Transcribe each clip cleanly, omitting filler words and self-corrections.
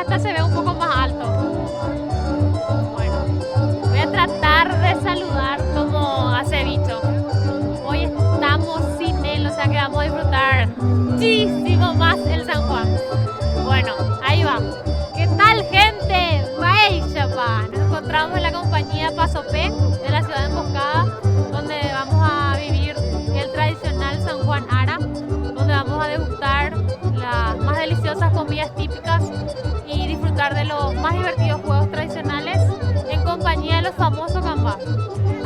hasta se ve un poco más alto. Bueno, voy a tratar de saludar como hace bicho. Hoy estamos sin él, o sea que vamos a disfrutar muchísimo más el San Juan. Bueno, ahí va. ¿Qué tal, gente? Nos encontramos en la compañía Paso P de la ciudad de Emboscada, donde vamos a vivir el tradicional San Juan Ara, donde vamos a degustar las más deliciosas comidas típicas y disfrutar de los más divertidos juegos tradicionales en compañía de los famosos Cambá.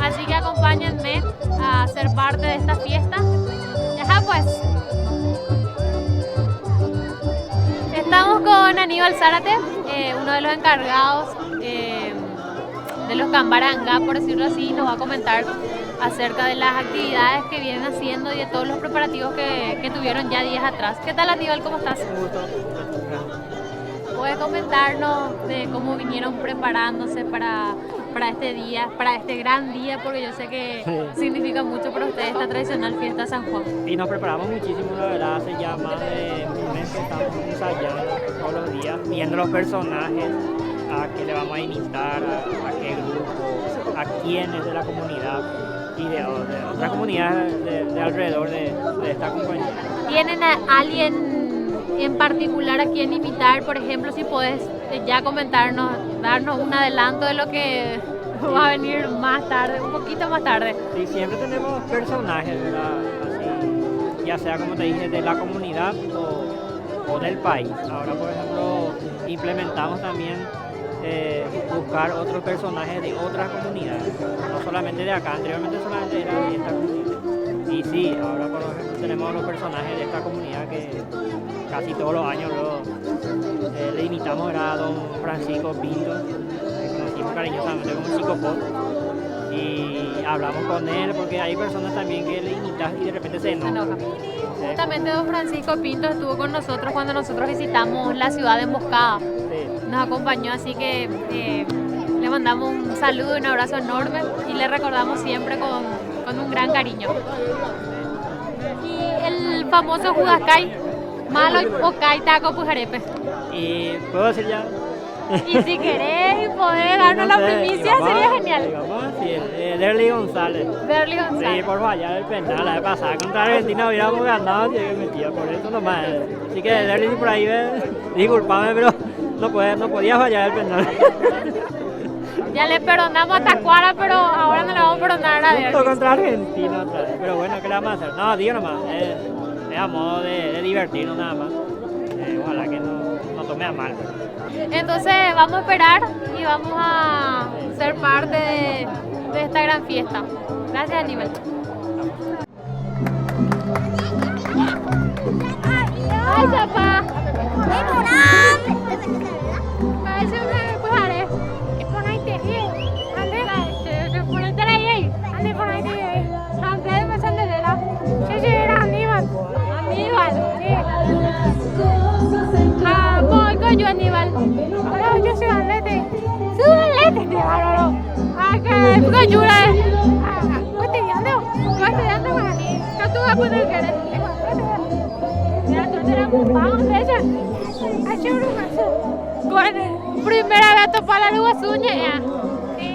Así que acompáñenme a ser parte de esta fiesta. Ya pues. Estamos con Aníbal Zárate, uno de los encargados de los Cambaranga, por decirlo así. Nos va a comentar acerca de las actividades que vienen haciendo y de todos los preparativos que tuvieron ya días atrás. ¿Qué tal, Aníbal? ¿Cómo estás? ¿Puedes comentarnos de cómo vinieron preparándose para este día, para este gran día? Porque yo sé que significa mucho para ustedes esta tradicional fiesta de San Juan. Y nos preparamos muchísimo, la verdad, hace ya más de un mes que estamos ensayando todos los días, viendo los personajes, a qué le vamos a imitar, a qué grupo, a quiénes de la comunidad y de otras comunidades de alrededor de esta compañía. ¿Tienen a alguien en particular a quien imitar? Por ejemplo, si podés ya comentarnos, darnos un adelanto de lo que va a venir más tarde, un poquito más tarde. Sí, siempre tenemos personajes, ¿verdad? Así, ya sea, como te dije, de la comunidad o del país. Ahora, por ejemplo, implementamos también buscar otros personajes de otras comunidades, no solamente de acá. Anteriormente solamente era de esta comunidad. Y sí, ahora por ejemplo tenemos los personajes de esta comunidad que casi todos los años le imitamos. Era a don Francisco Pinto, que conocimos cariñosamente como Chico Pop, y hablamos con él porque hay personas también que le imitas y de repente se enojan. Justamente don Francisco Pinto estuvo con nosotros cuando nosotros visitamos la ciudad de Emboscada. Sí. Nos acompañó, así que le mandamos un saludo y un abrazo enorme y le recordamos siempre con un gran cariño. Y el famoso Judascay, malo o Taco Pujarepe. ¿Y puedo decir ya? Y si querés y podés darnos la primicia, sería genial. Vamos a decir, Derly González. Derly González. Sí, por fallar el penal la vez pasada contra Argentina hubiéramos ganado, mentira, por eso nomás. Así que Derly, por ahí disculpame, pero no podía fallar el penal. Ya le perdonamos a Tacuara, pero ahora no le vamos a perdonar a Derly. Contra Argentina otra vez, pero bueno, ¿qué le vamos a hacer? No, digo nomás, es a modo de divertirnos nada más. Ojalá que no tome a mal. Entonces vamos a esperar y vamos a ser parte de esta gran fiesta. Gracias, Aníbal. ¡Ay, papá! Yo Aníbal. Hola, yo soy Alete. Soy Alete, tío. Acá, porque yo estudiando más. ¿Qué tú vas a poner que eres? Ya tú eres muy bajo, ella. Así uno más. Primera vez topar la luz suya, ya. Sí.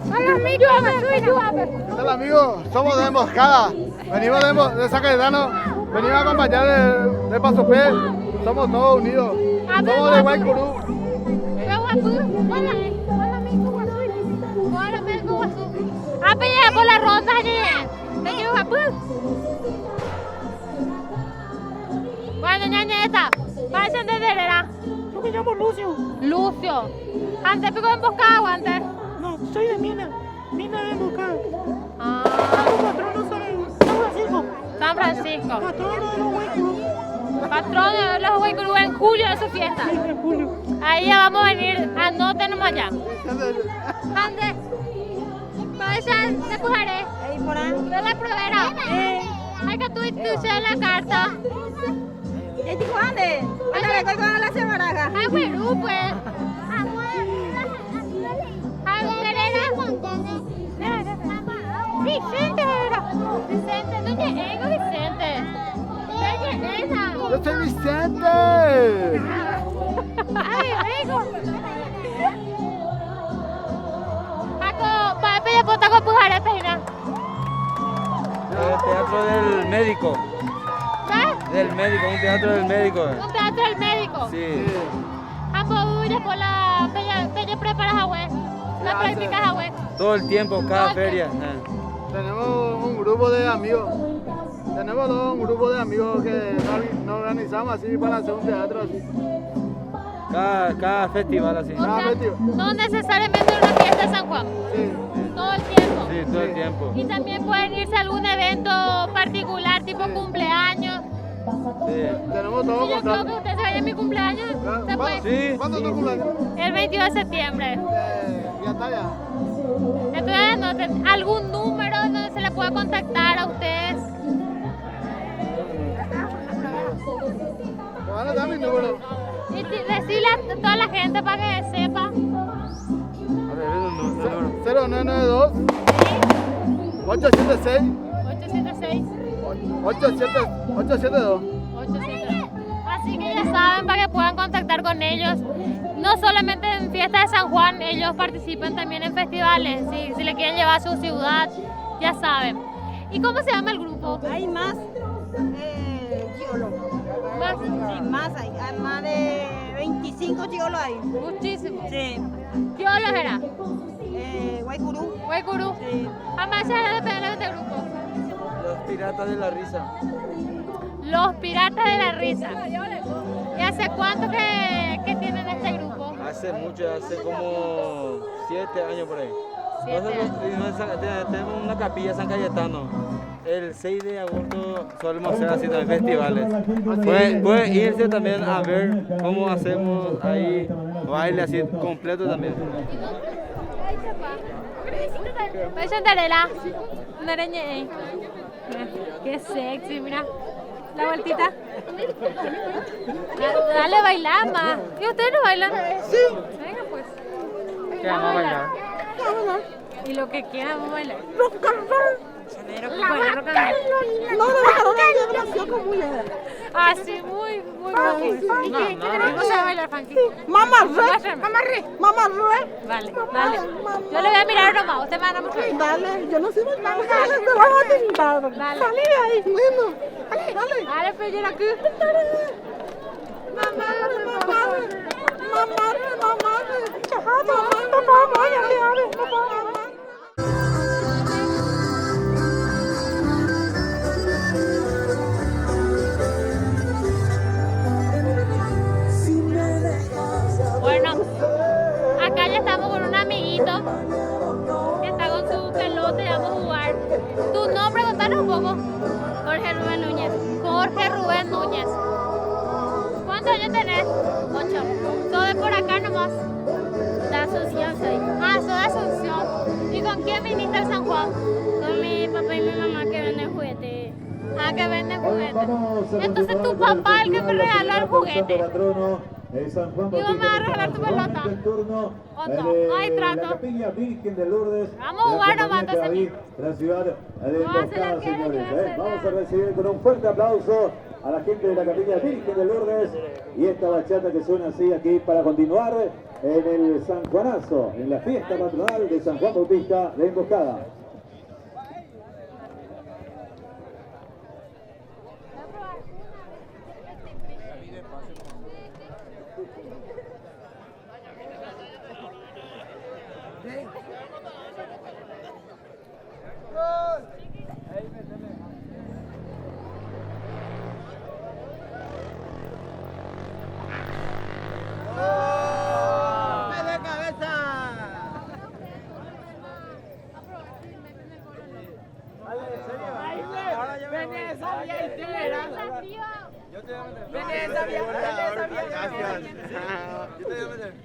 Hola, amigo. Hola, amigos. Somos de Emboscada. Venimos de Zacaretano. Venimos a acompañar de Paso P. Somos todos unidos. Somos de Guaycurú. Por la ronda, bueno, ñaña esta. Parecen de Herrera. Yo me llamo Lucio. Lucio. ¿Antes pico de Emboscada o antes? No, soy de Mina. Mina de Emboscada. Ah. Patrono soy San Francisco. San Francisco. Patrono de los Guaycurú. Patrono de los Guaycurú en julio de su fiesta. Sí, en julio. Ahí ya vamos a venir. Anótenos allá. ¿Dónde? ¿Puedes te pujaré? Ahí por ahí. ¿De la pruebera? Hay que tú la carta. ¿Y tú dónde? ¿Dónde le con la semana? Ah, bueno, pues. Vicente era. Vicente, ¿dónde es Vicente? ¿Dónde es esa? Yo soy Vicente. Ay, rico. Paco, para puta con pujar peina. El teatro del médico. ¿Qué? Del médico, un teatro del médico. Un teatro del médico. Sí. Ambos después la peña preparas a web. La práctica a web. Todo el tiempo, cada feria. Tenemos un grupo de amigos. Tenemos un grupo de amigos que nos organizamos así para hacer un teatro así. Cada festival así. O sea, festival. no necesariamente una fiesta de San Juan. Sí. Todo el tiempo. Sí, todo el tiempo. Y también pueden irse a algún evento particular, tipo cumpleaños. Sí. Tenemos todo Sí, yo creo que contrato. usted se vaya a mi cumpleaños. ¿Se puede? Sí. ¿Cuándo es tu cumpleaños? El 22 de septiembre. Ya está ya. Entonces, anoten algún número donde se le pueda contactar a ustedes. Van a dar mi número. Y decirle a toda la gente para que sepa. A ver, el número. 0992 876 876 872. 876. Así que ya saben, para que puedan contactar con ellos. No solamente en fiestas de San Juan, ellos participan también en festivales. Si le quieren llevar a su ciudad, ya saben. ¿Y cómo se llama el grupo? Hay más gigolos. Más. Sí, más hay más de 25 gigolos hay. Muchísimo. Sí. ¿Qué olos era? Guaycurú. Huaycurú. Sí. Jamás se de este grupo. Los piratas de la risa. Los Piratas de la Risa. ¿Y hace cuánto que tienen este grupo? Hace mucho, hace como 7 años por ahí. 7 Nosotros tenemos una capilla en San Cayetano. El 6 de agosto solemos hacer así también festivales. Puede irse también a ver cómo hacemos ahí baile así completo también. Voy a sentarela. Una araña. Qué sexy, mira. La vueltita. Dale, bailar más. ¿Y ustedes no bailan? Sí. Venga, pues. ¿Qué vamos a bailar? Y lo que quieran, vamos a bailar. Rock and roll. No, demasiado como Así, muy poco. ¿Y qué queremos a bailar, Funky? Mamá Muéstrame. Mamá Rue. Vale, dale. Yo le voy a mirar nomás, usted me van a mostrar. Dale, yo no sé bailar. Te vas a tentar. Dale. Salí de ahí. Bueno, dale. Dale, pero yo aquí. Bueno, acá ya estamos con un amiguito que está con su pelota y vamos a jugar. Tu nombre, contanos un poco. Jorge Rubén Núñez. Jorge Rubén Núñez. ¿Cuántos años tenés? 8. ¿Todo es por acá nomás? De Asunción soy. Ah, soy de Asunción. ¿Y con quién viniste a San Juan? Con mi papá y mi mamá que venden juguetes. Ah, que venden juguetes. Entonces tu papá es el que me regaló el juguete. ¿Y vos me vas a regalar tu pelota? ¿O no? Hay trato. Vamos a jugar nomás, entonces. La ciudad de Vamos a hacer la Emboscada, que yo señores. voy a hacer. Vamos a recibir con un fuerte aplauso a la gente de la Capilla Virgen de Lourdes y esta bachata que suena así aquí para continuar en el San Juanazo, en la fiesta patronal de San Juan Bautista de Emboscada.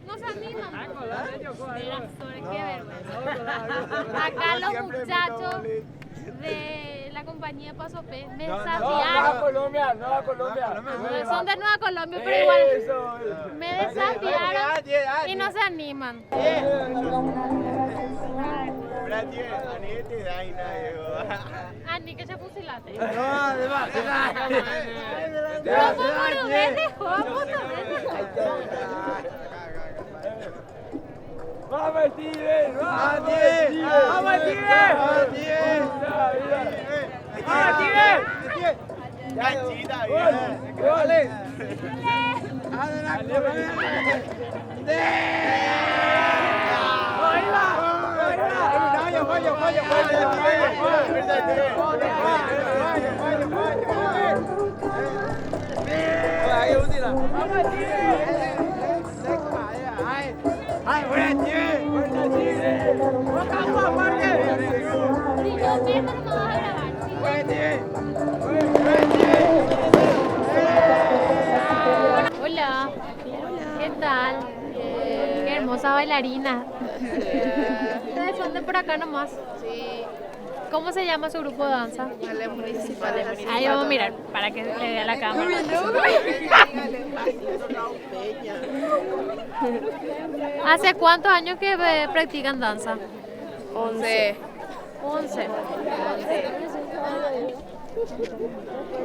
No se animan. Mira, sobre qué vergüenza. Acá los muchachos de la compañía Paso P me desafiaron. Colombia, Nueva Colombia. Son de Nueva Colombia, pero igual me desafiaron y no se animan. Ani, que se fusilate. No, además. Vamos, vete, vamos, ¡Vamos, Tigre! ¡Vamos, Tigre! ¡Vamos, Tigre! ¡Vamos, Tigre! ¡Canchita, bien! ¡Goles! Si yo pierdo, no me vas a grabar. Hola. ¿Qué tal? Qué hermosa bailarina. ¿Ustedes son de por acá nomás? Sí, ¿Cómo se llama su grupo de danza? ballet municipal de la ciudad. Ahí vamos a mirar para que le vea la cámara. ¿Hace cuántos años que practican danza? 11. 11.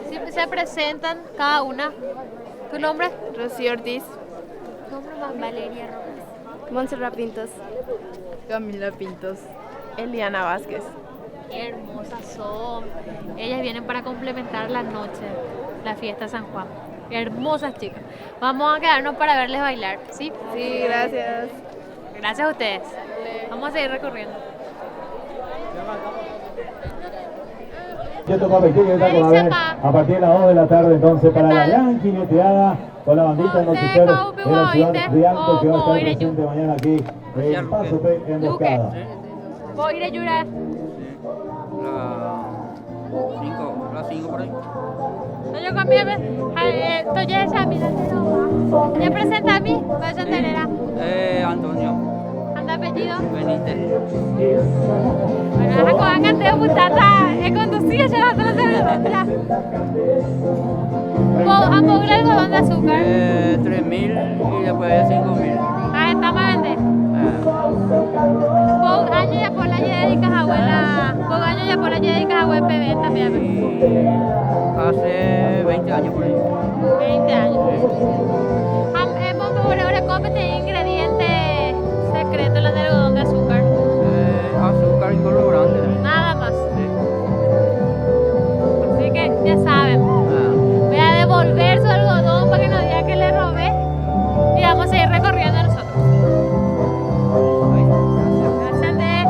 Sí, se presentan cada una. ¿Tu nombre? Rocío Ortiz. Nombre más Valeria Rojas. Montserrat Pintos. Camila Pintos. Eliana Vázquez. Qué hermosas son. Ellas vienen para complementar la noche, la fiesta de San Juan. Hermosas chicas. Vamos a quedarnos para verles bailar, ¿sí? Sí, gracias. Gracias a ustedes. Vamos a seguir recorriendo. Ya toca pequeño a partir de las 2 de la tarde entonces para la gran jineteada con la bandita de Nochecer de la ciudad de Alto que va a estar presente mañana aquí en Paso P Emboscada. Voy a ir a llorar. Las 5 por ahí. No, yo conmigo, estoy ya esa, mira, ¿me presenta a mí? ¿Cuál es su telera? Antonio ¿Anda apellido? Benítez. Bueno, ako ang anteo putata, conducía ya la telera, ya. ¿Han podido el algodón de azúcar? 3.000 y después 5.000. Ah, está más vende. Pog año ya por la dedicas abuela, pog año ya por la dedicas abuela PB también. Hace 20 años por ahí. 20 años. Hemos ahora cómete ingrediente secreto el algodón de azúcar. Azúcar y colorante. Nada más. Así que ya saben. Voy a devolver su algodón para que no diga que le robé. Y vamos a ir recorriendo nosotros. Gracias, Andrés.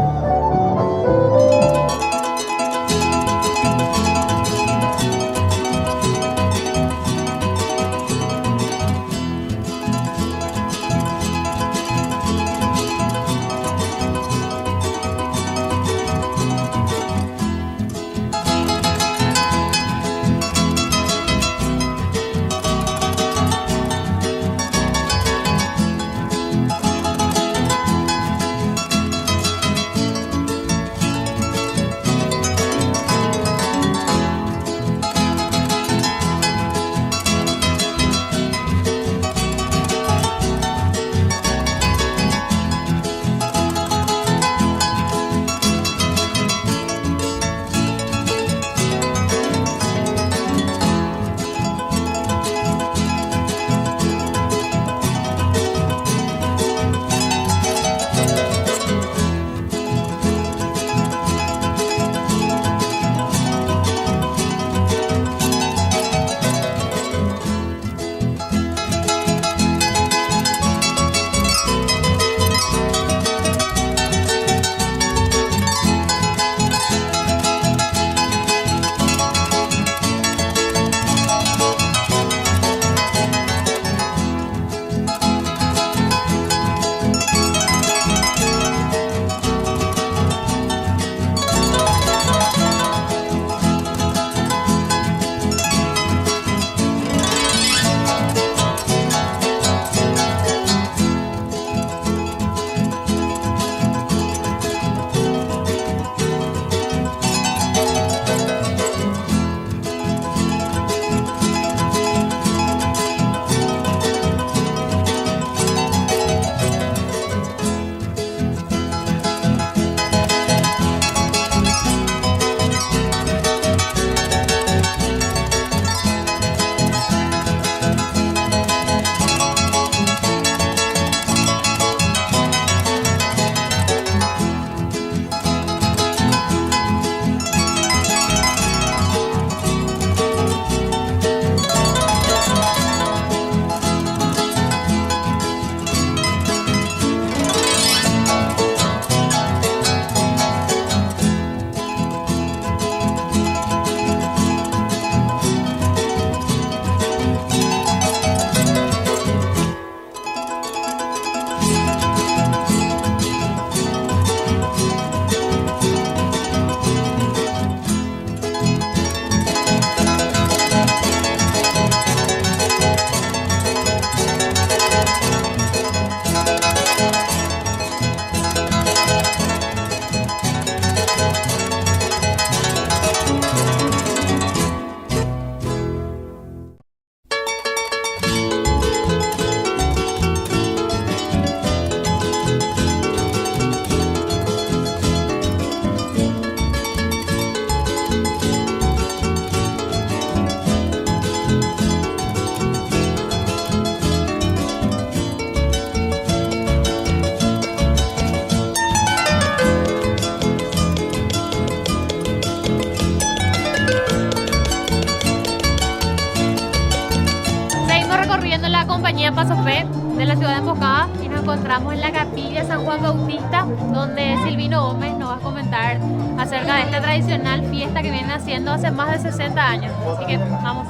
acompañando la compañía Paso Fe de la ciudad de Emboscada y nos encontramos en la capilla San Juan Bautista, donde Silvino Gómez nos va a comentar acerca de esta tradicional fiesta que vienen haciendo hace más de 60 años. Así que vamos.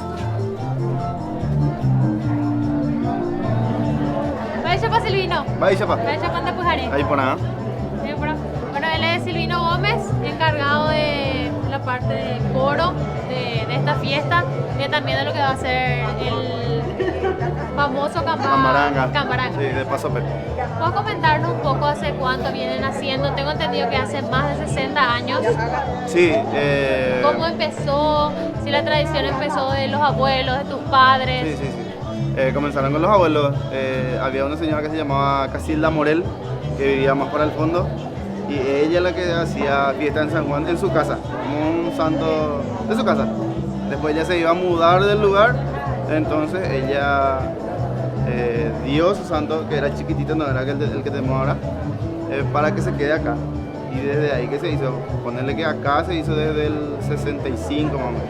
Vaya para Silvino. Vaya para. Vaya para Pujaré. Ahí por nada. Bueno, él es Silvino Gómez, encargado de la parte de coro de esta fiesta y también de lo que va a ser el famoso Cambaranga. Cambaranga. Sí, de Paso Pe. ¿Puedes comentarnos un poco hace cuánto vienen haciendo? Tengo entendido que hace más de 60 años. Sí. ¿Cómo empezó? Si la tradición empezó de los abuelos, de tus padres. Sí. Comenzaron con los abuelos. Había una señora que se llamaba Casilda Morel, que vivía más para el fondo. Y ella la que hacía fiesta en San Juan en su casa, como un santo de su casa. Después ella se iba a mudar del lugar, entonces ella dio su santo, que era chiquitito, no era el que tenemos ahora, para que se quede acá. Y desde ahí que se hizo, ponerle que acá se hizo desde el 65 más o menos.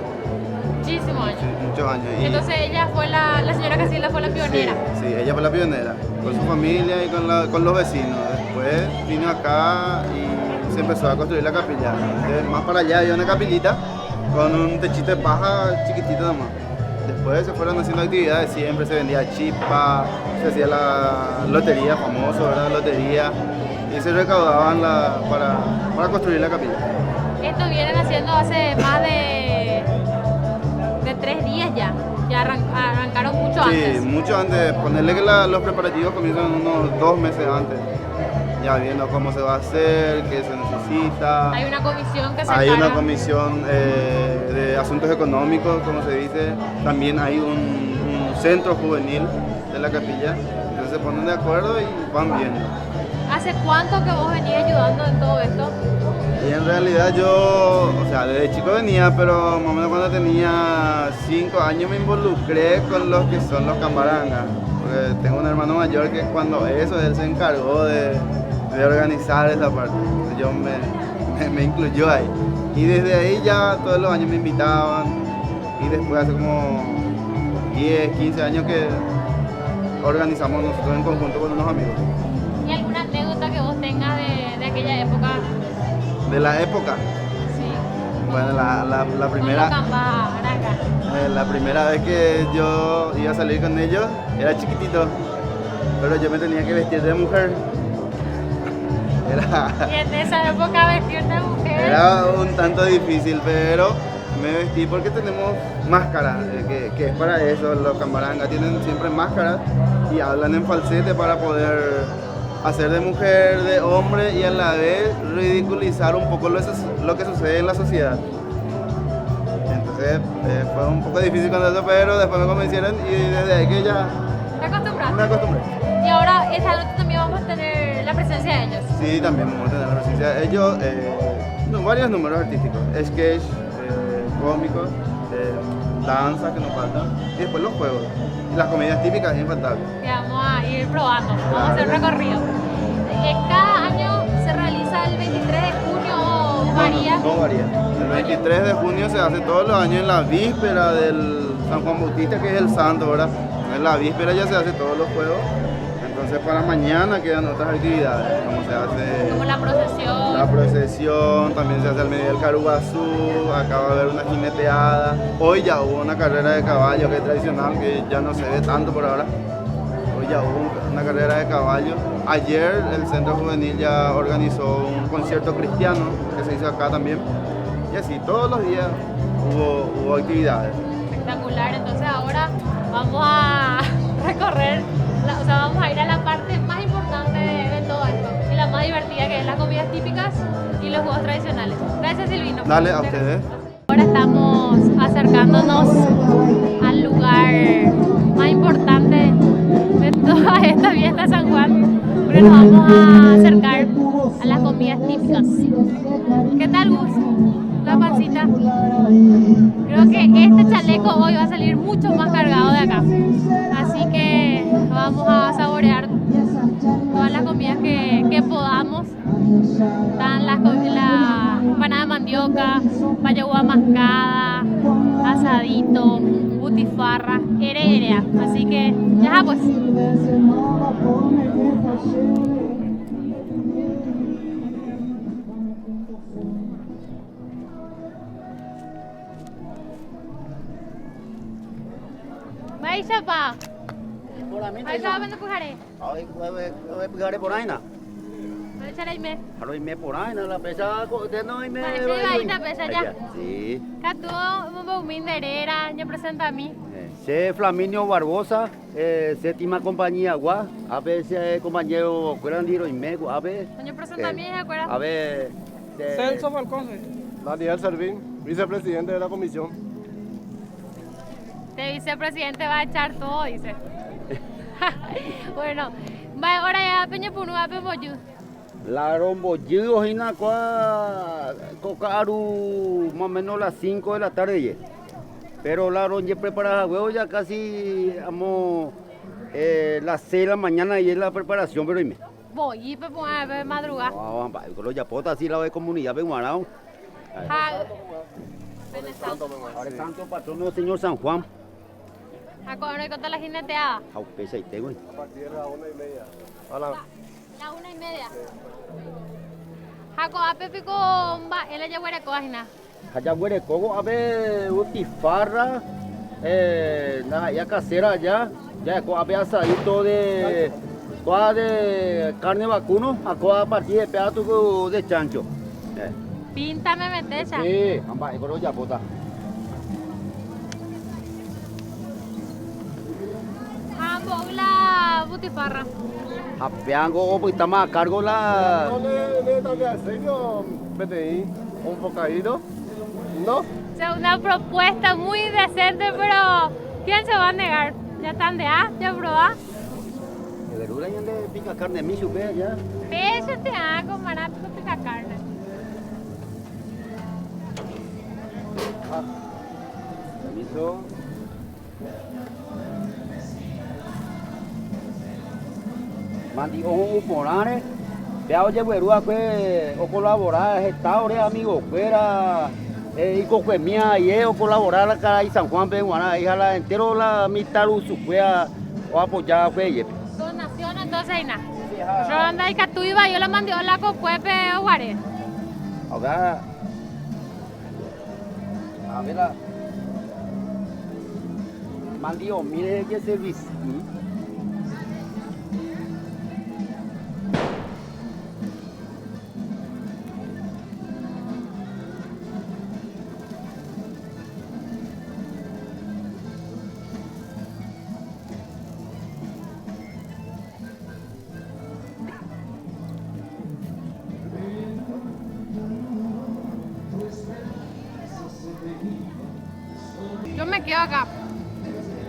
Muchísimos años. Sí, muchos años. Entonces ella fue la señora Casilda fue la pionera. Sí, ella fue la pionera, con su familia y con los vecinos. Después vino acá y se empezó a construir la capilla. Entonces, más para allá había una capillita con un techito de paja chiquitito nomás. Después se fueron haciendo actividades, siempre se vendía chispa, se hacía la lotería famosa, ¿verdad? Lotería, y se recaudaban para construir la capilla. Esto vienen haciendo hace más de 3 días ya. Ya arrancaron mucho antes. Sí, mucho antes. Ponerle que los preparativos comienzan unos 2 meses antes. Ya viendo cómo se va a hacer, qué se necesita. Hay una comisión que se Hay encarga. una comisión de asuntos económicos, como se dice. También hay un centro juvenil de la capilla. Entonces se ponen de acuerdo y van viendo. ¿Hace cuánto que vos venís ayudando en todo esto? Y en realidad yo, o sea, desde chico venía, pero más o menos cuando tenía 5 años me involucré con los que son los cambarangas. Porque tengo un hermano mayor que cuando él se encargó de organizar esa parte. Entonces yo me incluyó ahí. Y desde ahí ya todos los años me invitaban. Y después hace como 10, 15 años que organizamos nosotros en conjunto con unos amigos. ¿Y alguna anécdota que vos tengas de aquella época? De la época. Sí. Bueno, la primera. La primera vez que yo iba a salir con ellos era chiquitito, pero yo me tenía que vestir de mujer. Y en esa época vestirte de mujer. Era un tanto difícil, pero me vestí porque tenemos máscaras, que es para eso. Los cambarangas tienen siempre máscaras y hablan en falsete para poder hacer de mujer, de hombre y a la vez ridiculizar un poco lo que sucede en la sociedad. Entonces fue un poco difícil con eso, pero después me convencieron y desde ahí que ya ¿Te acostumbraste? me acostumbré. Y ahora esta noche también vamos a tener la presencia de ellos. Sí, también vamos a tener la presencia de ellos, varios números artísticos, sketch, cómicos, danza que nos faltan y después los juegos. Y las comidas típicas infaltables. Que vamos a ir probando, vamos a hacer un recorrido. Cada año se realiza el 23 de junio o varía. No varía. El 23 de junio se hace todos los años en la víspera del San Juan Bautista, que es el santo, ¿verdad? En la víspera ya se hace todos los juegos. Entonces para mañana quedan otras actividades, como se hace Como la procesión. la procesión, también se hace al medio del Caruazú, acá va a haber una jineteada. Hoy ya hubo una carrera de caballo que es tradicional, que ya no se ve tanto por ahora. Hoy ya hubo una carrera de caballo. Ayer el Centro Juvenil ya organizó un concierto cristiano que se hizo acá también. Y así, todos los días hubo actividades. Espectacular, entonces ahora vamos a recorrer, vamos a ir a la parte más importante de todo esto y la más divertida, que es las comidas típicas y los juegos tradicionales. Gracias, Silvino. Dale, a ustedes. Ahora estamos acercándonos al lugar más importante de toda esta fiesta de San Juan, porque nos vamos a acercar a las comidas típicas. ¿Qué tal, Gus? La pancita. Creo que este chaleco hoy va a salir mucho más cargado de acá. Así que vamos a saborear todas las comidas que podamos. Están la empanada de mandioca, payagua mascada, asadito, butifarra, hererea. Así que ya Ajá, pues. Vai, chapa. Vai, chapa, ¿dónde pujaré? Hoy pegaré por ahí, ¿no? Vai, echaré me. Ahora me por ahí, ¿no? La pesa de no me. Vale, sí, ahí está pesa ya. Sí. Catu, un minderera, ya presenta a mí. Sé Flaminio Barbosa, séptima compañía, gua. A veces compañero, cuerandiro y meco, a ver. Yo presenta a mí, ¿se acuerdan? A ver. Celso Falcón. Daniel Servín, vicepresidente de la comisión. Este vicepresidente va a echar todo, dice. Bueno, va ahora ya Peña Punu, a Pemoyu. La rombollido, Gina, cocaru, más o menos las 5 de la tarde. Pero la ronje preparada, huevo, ya casi, vamos, las 6 de la mañana y es la preparación, pero dime. Voy, y Pepo, a ver, madrugada. Vamos, con los yapotas, así la de comunidad, ven, guarao. Ahora es santo patrono del señor San Juan. ¿A cómo contar la jineteada? Au, pesa y te, güey. A partir de las 1:30. La 1:30. Jaco, a Pepe con él ya huele cojina. Allá huele cogo, a ver, utifarra, ya casera allá, ya a ver asadito de carne vacuno, a partir de pedazo de chancho. Píntame metecha. Sí, amba, con ya pota. Ambos la butifarra. Apeango, pues estamos a cargo la. ¿No le también serio, PTI, un bocadito? ¿No? O sea, una propuesta muy decente, pero ¿quién se va a negar? Ya están de A, ya probá. De verdura ya le pica carne de miso, ve ya. Pecho te hago, marato pica carne. Permiso. Mandi ojo porane. Vea oye verua que o colaborar estado amigo fuera y coque mía y o colaborar acá y San Juan Benguana hija la entero la mitad su fue o apoyar fue. Donación entonces Ina. Yo anda y que tú iba yo la mandé a la cocuepe o guare. Ahora a ver la Mandio, mire qué servicio. Yo me quedo acá.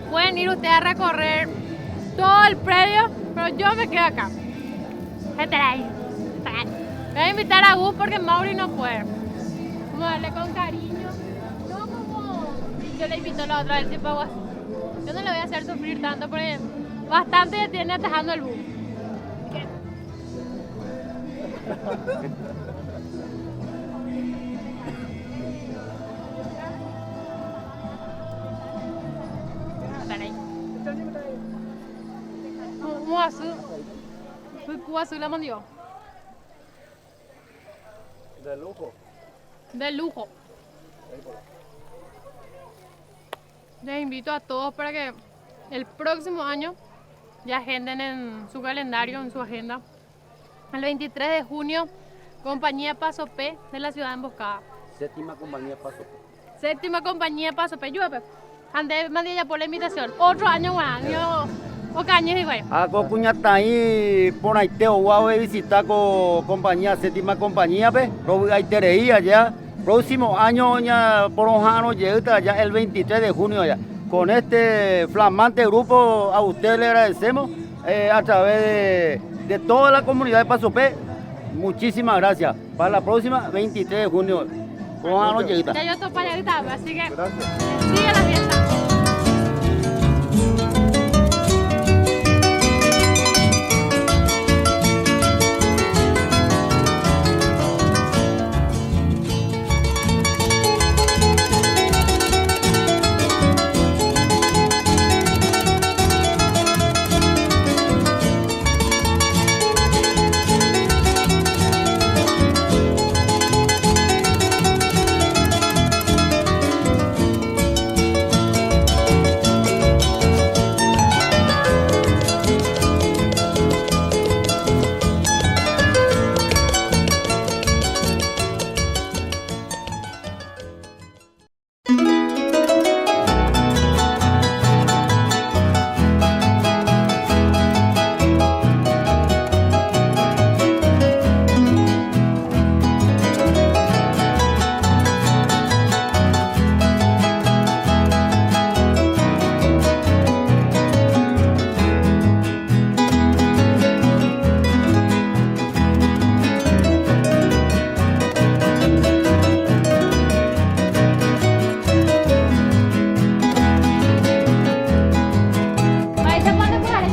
Pueden ir ustedes a recorrer todo el predio, pero yo me quedo acá. Espera ahí. Voy a invitar a Gus porque Mauri no puede. Vamos a darle con cariño. No como yo le invito la otra vez tipo agua. Yo no le voy a hacer sufrir tanto porque bastante ya tiene atajando el bus. ¿Cómo azul la mandió? De lujo. De lujo. Les invito a todos para que el próximo año ya agenden en su calendario, en su agenda. El 23 de junio, compañía Paso P de la ciudad de Emboscada. Séptima compañía Paso P. Séptima compañía Paso P. Llueve. Antes mandé ya por la invitación. Otro año más. O cañes igual. Hago cuñata ahí por ahí te voy a visitar con compañía, séptima compañía, pe. Ahí te ya. Próximo año ya por un año llega ya el 23 de junio ya. Con este flamante grupo a usted le agradecemos a través de toda la comunidad de Paso P. Muchísimas gracias. Para la próxima 23 de junio. Por un año llega. Ya yo estoy para allá, así que Gracias. sigue la fiesta.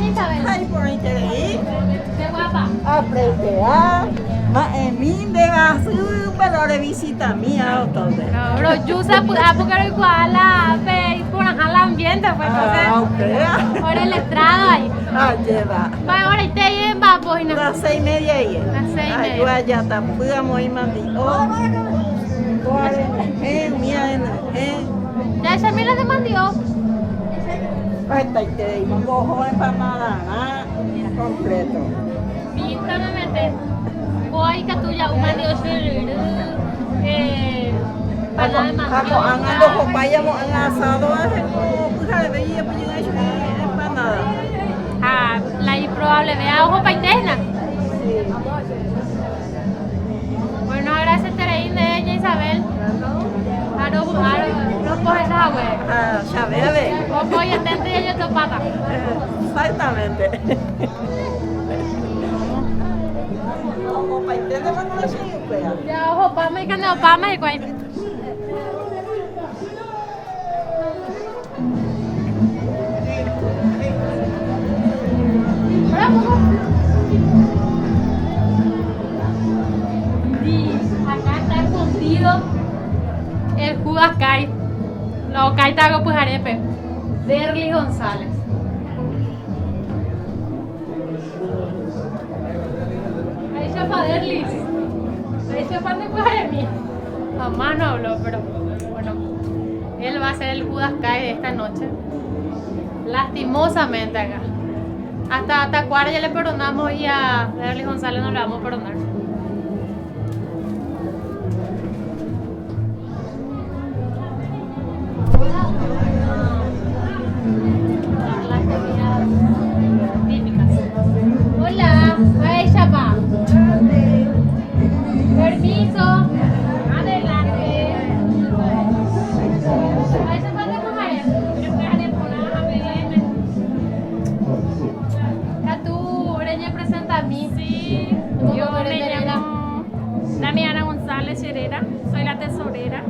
doña Isabel? Ay, por interés. Qué guapa. Aprende a. Mí de su pero de visita mía o todo. Pero yo sé, porque igual por el ambiente, pues entonces, por el estrado ahí. Ah, lleva. Va, ahora te lleven, va, pues, no. Las 6:30 ahí. Las 6:30. Ay, yo allá tampoco y mami. Oh, mira, Ya esa mira se mandió. Esta y te digo, cojo empanada, completo. Vista me mete. Voy que tuya un mandio panada de mandioca. Ang vayamos ang asado, pues veía pues yo empanada. Ah, la improbable, vea ojo paitena. Bueno, gracias Tereín de ella Isabel. Aro, no coges esa web. Ah, ya bebe. Ojo y atente y yo te pata. Exactamente. Ojo paitena no lo sé, ya ojo pama y que no pama y cuál. Acá está escondido el Judas Kai. Lo Kai Tago pues arepe. Derly González. Ahí se fue Derly. Ahí se fue de pues arepe. Mamá no habló, pero bueno. Él va a ser el Judas Kai de esta noche. Lastimosamente acá. Hasta Cuara ya le perdonamos y a Derly González no le vamos a perdonar. Hola, ahí chapa. Permiso. Adelante. Ahí se puede comer. Tú, Oreña presenta a mí. Sí. Yo me llamo Damiana González Herrera. Soy la tesorera.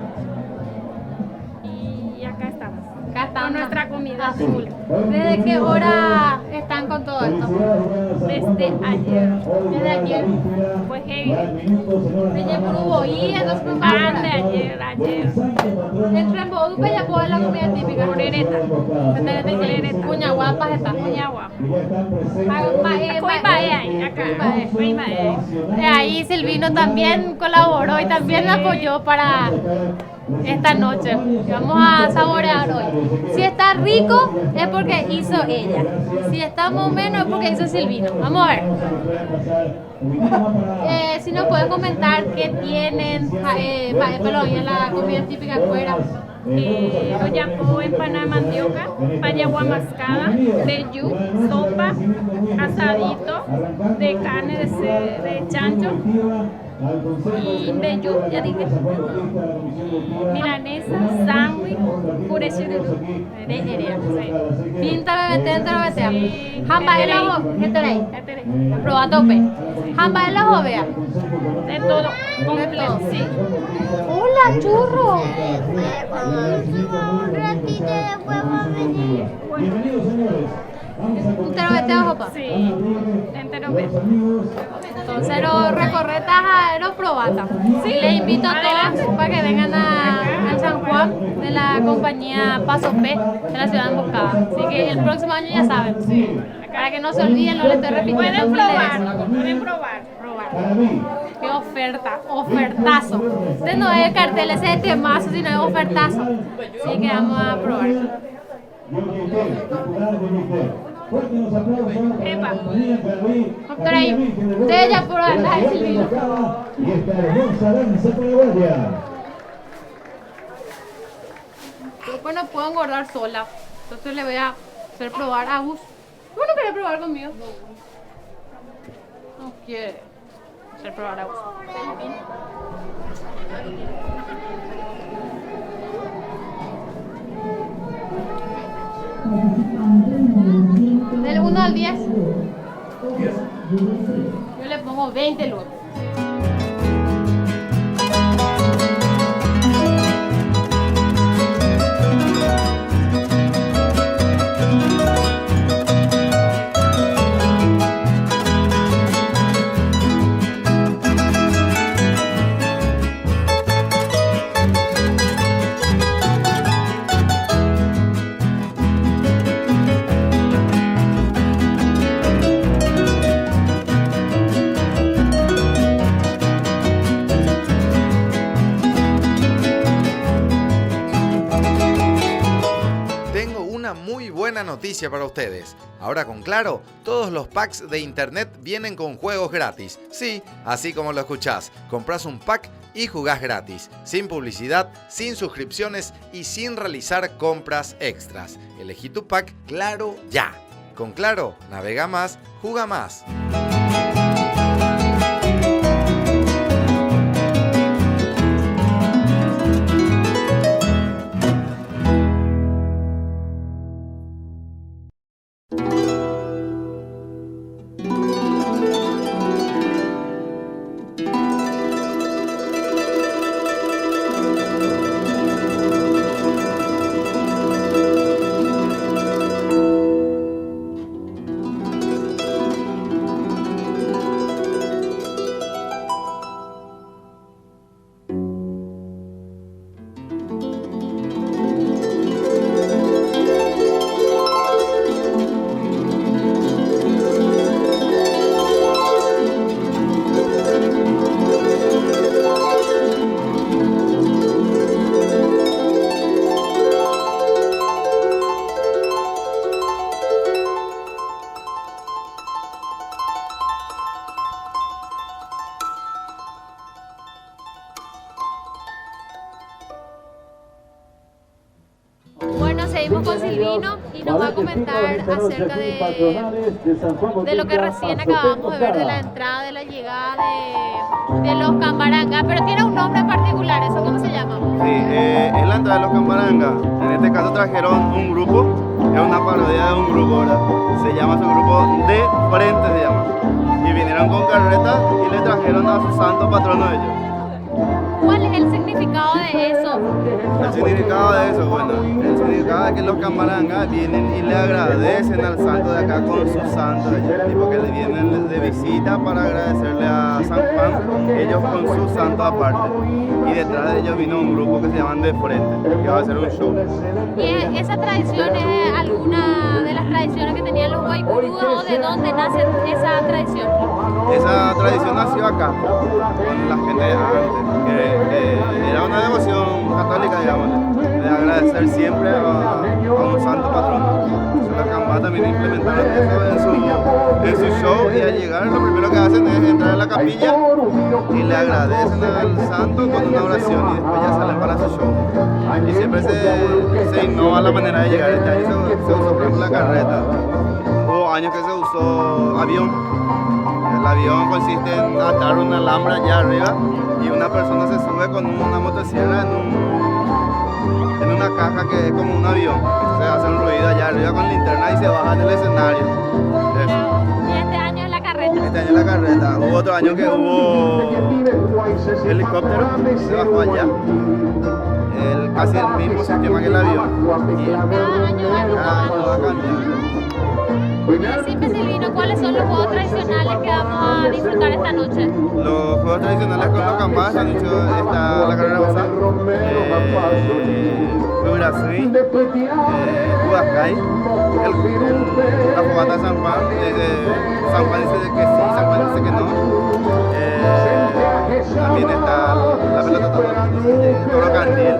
Y acá estamos. Acá está con nuestra comida azul. ¿Desde qué hora están con todo esto? Desde ayer. Desde ayer. Fue heavy. Desde Brubo y entonces no paran de ayer. Entre Bodu y ya puedo la comida típica. Morereta. Cuña guapa está. Cuña guapa. Ahí Silvino también colaboró y también me apoyó para esta noche. Vamos a saborear hoy. Si está rico es porque hizo ella. Si está más o menos es porque hizo Silvino. Vamos a ver. Si nos pueden comentar qué tienen en la comida típica afuera. Lo llamo empanada de mandioca, payagua mascada, de yu, sopa, asadito, de carne de chancho y de yu, ya dije, milanesa, sándwich, puré de herea. Pinta bebete, Jamba el ojo, ¿qué tenéis? Proba tope. Jamba el ojo, vea. De todo, completo, sí. Hola, churro. Un ratito después va a venir. ¿Entero vete ojo, pa? Sí, entero vete. Entonces los recorretas a los probatas. Sí, les invito a todos para que vengan a San Juan de la compañía Paso P de la ciudad de Emboscada. Así que el próximo año ya saben. Sí. Para que no se olviden, no les estoy repitiendo. Pueden probar. Qué oferta, ofertazo. Este no es el cartel ese de temazo, sino es ofertazo. Así que vamos a probar. Epa. Doctora, ahí, ustedes ya probaron la de Silvino. Pues no puedo engordar sola. Entonces le voy a hacer probar a Gus. ¿Vos no querés probar conmigo? No quiere hacer probar a Gus. Del 1 al 10. Yo le pongo 20 luego. noticia para ustedes. Ahora con Claro, todos los packs de internet vienen con juegos gratis. Sí, así como lo escuchás. Comprás un pack y jugás gratis. Sin publicidad, sin suscripciones y sin realizar compras extras. Elegí tu pack Claro ya. Con Claro, navega más, juega más. Bueno, seguimos con Silvino y nos va a comentar acerca de lo que recién acabamos de ver, de la entrada, de la llegada de los Cambaranga, pero tiene un nombre particular, ¿eso cómo se llama? Sí, es la entrada de los Cambaranga. En este caso trajeron un grupo, es una parodia de un grupo, ¿verdad? Se llama su grupo De Frente, se llama. Y vinieron con carretas y le trajeron a su santo patrono de ellos. ¿Cuál es el significado de eso? El significado de eso, bueno, el significado es que los Cambaranga vienen y le agradecen al santo de acá con su santo, tipo que le vienen de visita para agradecerle a San Juan, ellos con su santo aparte. Y detrás de ellos vino un grupo que se llaman De Frente, que va a hacer un show. ¿Y esa tradición es alguna de las tradiciones que tenían los Guaycurúes o de dónde nace esa tradición? Esa tradición nació acá, con la gente de antes, que era una devoción católica, digamos, de agradecer siempre a un santo patrono. Entonces las cambas también implementaron eso en su show, y al llegar lo primero que hacen es entrar a la capilla y le agradecen al santo con una oración y después ya salen para su show. Y siempre se innova la manera de llegar. Este año se usó por ejemplo la carreta. Hubo años que se usó avión. El avión consiste en atar una alhambra allá arriba y una persona se sube con una motosierra en una caja que es como un avión. Entonces hace un ruido allá arriba con linterna y se baja del escenario. Eso. Y este año es la carreta. Este año es la carreta. Hubo otro año que hubo helicóptero, se bajó allá. Casi el mismo sistema que el avión. Y cada año va cambiando. Decime, Silvino, ¿cuáles son los juegos tradicionales que vamos a disfrutar esta noche? Los juegos tradicionales con los cambas han dicho está la carrera basal, Urasui, Budacay, la fogata de San Juan, San Juan dice que sí, San Juan dice que no. También está la pelota total, Toro Candil.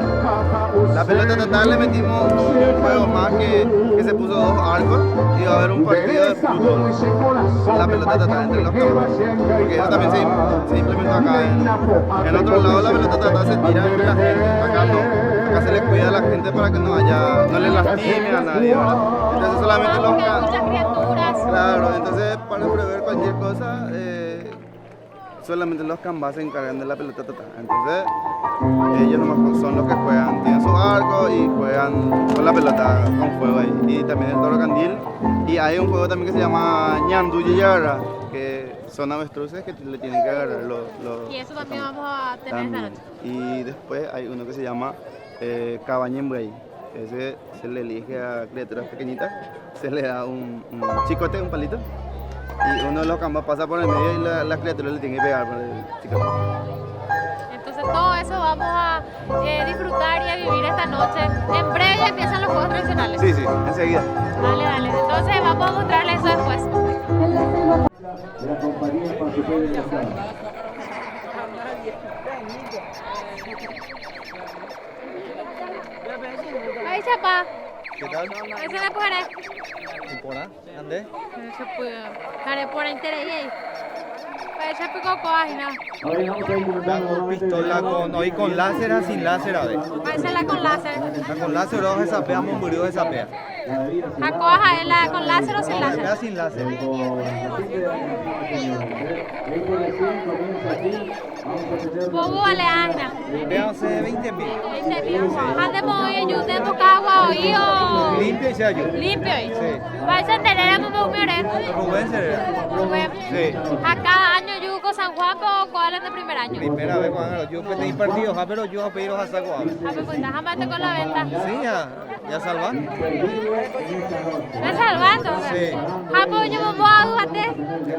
La pelota total le metimos un juego más que se puso 2 arcos y va a haber un partido de fútbol con la pelota total entre los campos. Porque eso también se implementó acá. En otro lado la pelota total se tira entre la gente, acá no. Acá se le cuida a la gente para que no le lastime a nadie, ¿verdad? Entonces solamente los muchas criaturas. Claro, entonces para prever cualquier cosa, solamente los cambas se encargan de la pelota total. Entonces ellos nomás son los que juegan, tienen su arco y juegan con la pelota con fuego ahí. Y también el toro candil. Y hay un juego también que se llama Ñandú Yara, que son avestruces que le tienen que agarrar los y eso también vamos a tener esta noche. Y después hay uno que se llama Cabañembuey. Ese se le elige a criaturas pequeñitas, se le da un chicote, un palito. Y uno de los cambas pasa por el medio y las criaturas le tienen que pegar por el chicote. Entonces todo eso vamos a disfrutar y a vivir esta noche. En breve ya empiezan los juegos tradicionales. Sí, enseguida. Dale. Entonces vamos a mostrarles eso después. La compañía participó de la sala. Ahí, chapa. ¿Qué tal? Ese le puede. ¿Tempora? ¿Ande? Ese puede. Care por interés. Ese pico coagina. Pistola con láser o sin láser, a ver. Esa es la con láser. La con láser, dos de sapea, murió de sapea. La coaja es la con láser o sin láser. Sapea sin láser. Poco vale ajna. Veamos 20.000. 20.000. Ande moviendo yo tengo cagua o Limpio y se ayuda. limpio. Sí. Vais a tener a mamá Rubén Cerera. Rubén. Sí. A cada año yugo San Juan o cuál es de primer año. Primera vez cuando yo pedí partidos, pero yo pedí a saco. A ver, pues déjame con la venta. Sí, ya salvan. ¿Me salvando? Sí. Japo yo me voy a jugarte.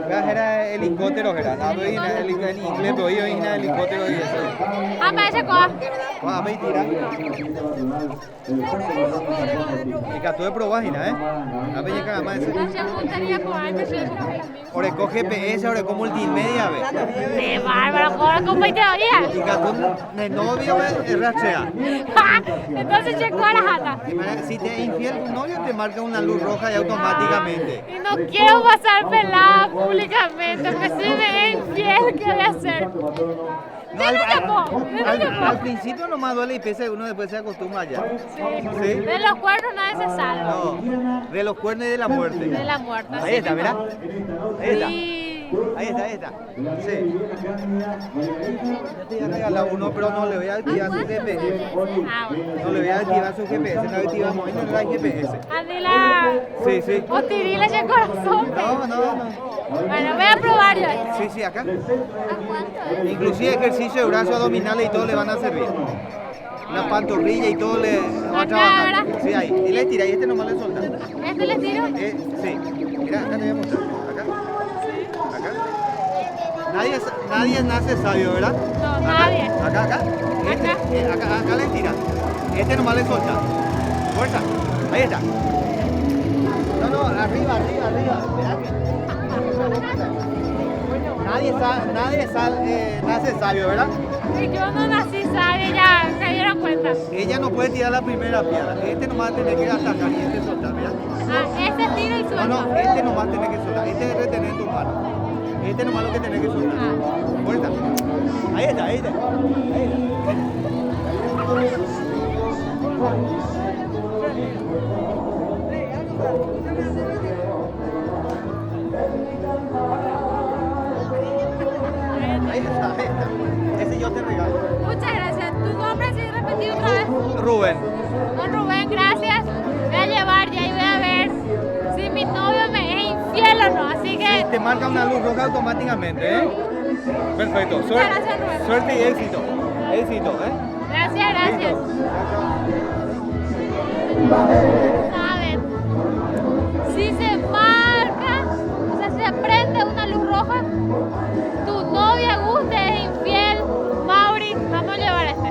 Era helicóptero, era. En inglés, pero yo era helicóptero y eso. Ama ese coa. Va a ver tira. Y que tú de probágina, ¿eh? A ver llega más ese. Gracias, gustaría coarme. Ahora con GPS, ahora con multimedia, ¿ves? ¡Qué bárbaro! ¿Ahora con 20 días? Y que tú de novio es rastrea. Entonces checo a la jata. Si te es infiel tu novio, te marca una luz roja y automáticamente. Y no quiero pasar pelada públicamente, pues si me es infiel, ¿qué voy a hacer? No, al principio nomás duele y pesa y uno después se acostumbra ya. Sí. ¿Sí? De los cuernos nadie se salva. No, de los cuernos y de la muerte. De la muerte. Ahí está, ¿verdad? Ahí está. Sí. Ahí está. Sí. Yo te voy a regalar uno, pero no le voy a activar su GPS. Ah, bueno. No le voy a activar su GPS, no le activamos en el GPS. Adila. Sí. O tirila ese corazón. No. Bueno, voy a probar yo. Sí, acá. ¿A cuánto? Inclusive ejercicio de brazos abdominales y todo le van a servir. La pantorrilla y todo le va a trabajar. Sí, ahí. Y le tira y este nomás le solta. ¿Este le tiro? Sí. Mira, acá te voy a mostrar. Acá. Nadie nace sabio, ¿verdad? No, nadie. Acá. Acá le tira. Este nomás le solta. Fuerza. Ahí está. No, arriba. Verá que... Nadie nace sabio, ¿verdad? Si yo no nací sabia, ya se dieron cuenta. Ella no puede tirar la primera piedra. Este nomás tiene que atacar y este soltar, ¿verdad? Ah, este tiro y suelto. No, este nomás tiene que soltar. Este es retener en tu mano. Este nomás lo que tiene que soltar. Fuerza. Ahí está. Ahí está. Ese yo te regalo. Muchas gracias. ¿Tu nombre sí repetido otra vez? Rubén. Don Rubén, gracias. Voy a llevar ya y voy a ver si mi novio me es infiel o no. Así que... Te marca una luz roja automáticamente, ¿eh? Perfecto. Gracias, Rubén. Suerte y éxito. Éxito, ¿eh? Gracias. ¿Saben? Si se marca, o sea, si se prende una luz roja, tu novia guste es infiel, Mauri, vamos a llevar este.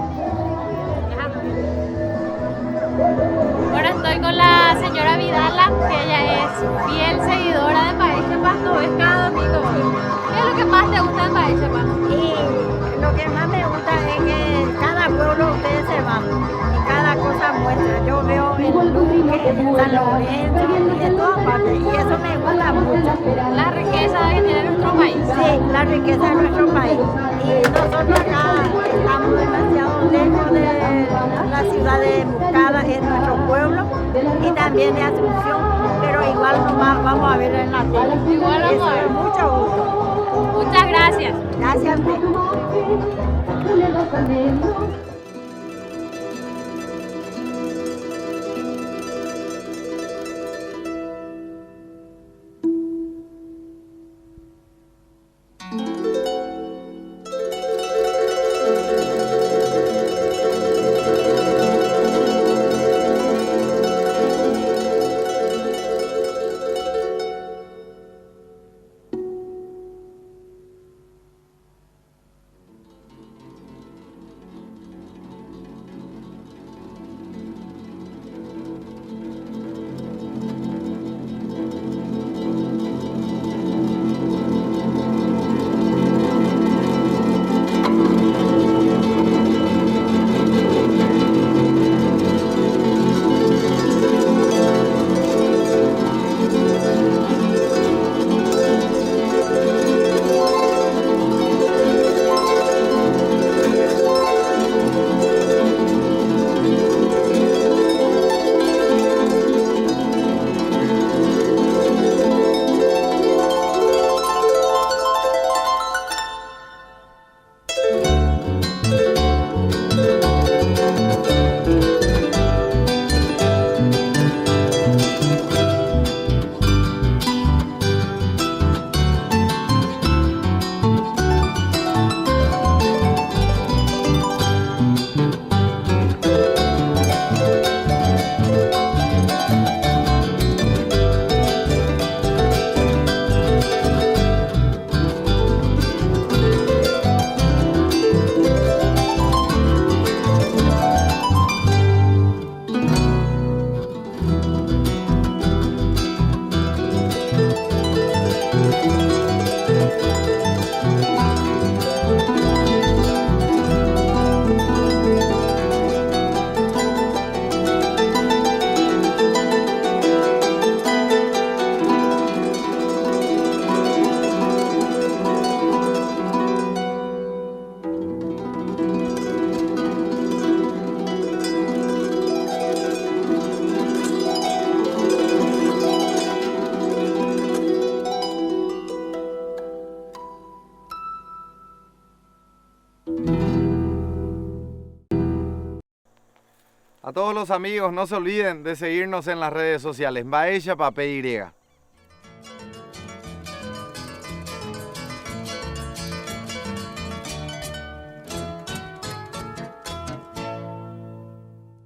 Ahora estoy con la señora Vidala, que ella es fiel seguidora de País Chepas, no ves cada domingo. ¿Qué es lo que más te gusta de País Chepas? Y lo que más me gusta es que en cada pueblo ustedes se van y cada cosa muestra. Yo veo en Luque, en San Lorenzo y en todas partes y eso me gusta mucho. La riqueza que tiene nuestro país. Sí, la riqueza de nuestro país. Y nosotros acá estamos demasiado lejos de la ciudad de Mucada, en nuestro pueblo, y también de Asunción, pero igual nomás vamos a ver en la tele. Igual vamos a ver. Mucho gusto. Muchas gracias. Gracias a usted. A todos los amigos, no se olviden de seguirnos en las redes sociales. Baella Papé Y.